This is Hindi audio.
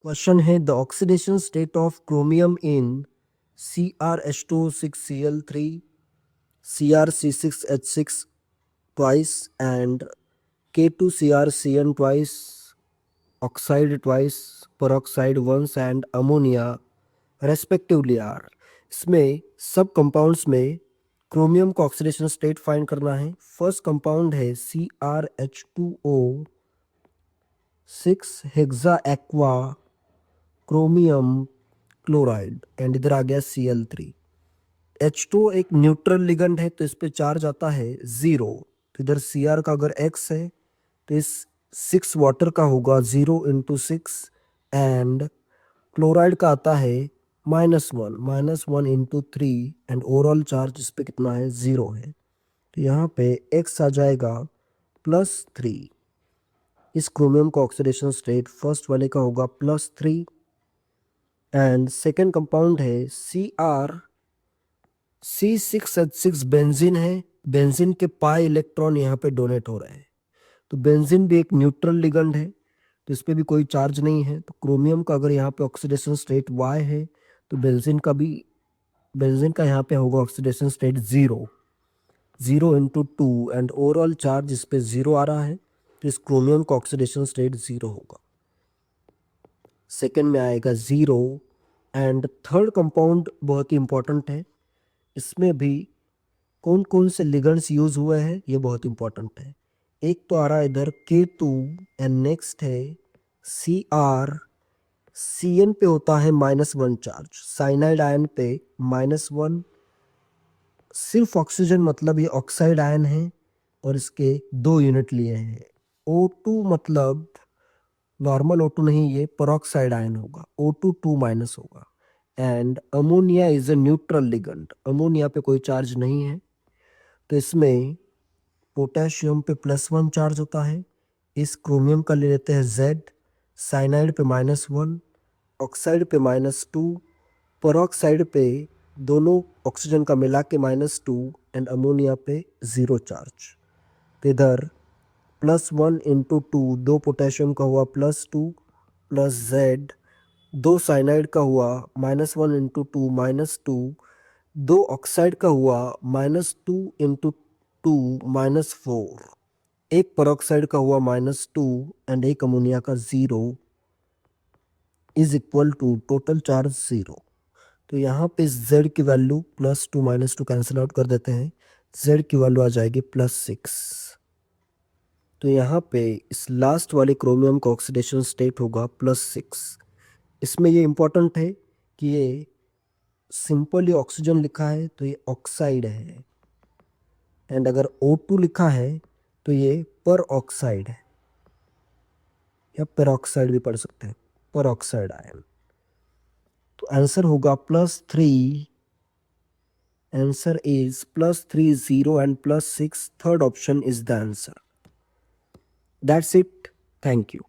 क्वेश्चन है the oxidation state of chromium in CrH2 6Cl3 CrC6H6 twice and K2CrCn twice, oxide twice, peroxide once and ammonia respectively are। इसमें सब कंपाउंड्स में क्रोमियम का ऑक्सीडेशन स्टेट फाइंड करना है। फर्स्ट कंपाउंड है CrH2O 6 hexa aqua chromium chloride and इधर आ गया Cl3। H2 एक न्यूट्रल लिगेंड है तो इस पे चार्ज आता है 0। तो इधर Cr का अगर X है तो इस 6 वाटर का होगा 0 × 6 एंड क्लोराइड का आता है -1 × 3 एंड ओवरऑल चार्ज इस पे कितना है 0 है। तो यहाँ पे X आ जाएगा +3। इस क्रोमियम का ऑक्सीडेशन स्टेट फर्स्ट वाले का होगा +3 एंड सेकेंड कंपाउंड है CrC6H6 बेंजीन है। बेंजीन के पाई इलेक्ट्रॉन यहाँ पे डोनेट हो रहे हैं। तो बेंजीन भी एक न्यूट्रल लिगेंड है तो इस पे भी कोई चार्ज नहीं है। तो क्रोमियम का अगर यहाँ पे ऑक्सीडेशन स्टेट Y है तो बेंजीन का यहाँ पे होगा oxidation state 0 × 2 and overall charge इस पे 0 आ रहा है तो इस क्रोमियम का ऑक्सीडेशन स्टेट 0 होगा। सेकेंड में आएगा 0 एंड थर्ड कंपाउंड बहुत ही इंपॉर्टेंट है। इसमें भी कौन कौन से लिगेंड्स यूज हुए हैं ये बहुत इंपॉर्टेंट है। एक तो आ रहा है इधर K2 एंड नेक्स्ट है Cr। Cn पे होता है -1 चार्ज, साइनाइड आयन पे -1। सिर्फ ऑक्सीजन मतलब ये ऑक्साइड आयन है और इसके 2 यूनिट लिए हैं। O2 मतलब नॉर्मल O2 नहीं, ये पेरोक्साइड आयन होगा, O2 2- होगा। And ammonia is a neutral ligand, ammonia पे कोई चार्ज नहीं है तो इसमें पोटेशियम पे +1 चार्ज होता है। इस क्रोमियम का ले लेते हैं Z, साइनाइड पे -1, ऑक्साइड पे -2, पेरोक्साइड पे दोनों ऑक्सीजन का मिला के -2 एंड अमोनिया पे 0 चार्ज। तो इधर +1 × 2 2 पोटेशियम का हुआ +2 प्लस Z 2 साइनाइड का हुआ -1 × 2 -2, 2 ऑक्साइड का हुआ -2 × 2 -4, एक पेरोक्साइड का हुआ -2 एंड एक अमोनिया का 0 is equal to total charge 0। तो यहाँ पे Z की वैल्यू +2 -2 कैंसिल आउट कर देते हैं, Z की वैल्यू आ जाएगी +6। तो यहाँ पे इस लास्ट वाले क्रोमियम का ऑक्सीडेशन स्टेट होगा +6। इसमें ये इंपॉर्टेंट है कि ये सिंपली ऑक्सीजन लिखा है तो ये ऑक्साइड है एंड अगर O2 लिखा है तो ये पर ऑक्साइड है या पेरोक्साइड भी पढ़ सकते हैं, पर ऑक्साइड आयन। तो आंसर होगा +3। Answer is +3 0 and +6, third option is the answer. That's it, thank you.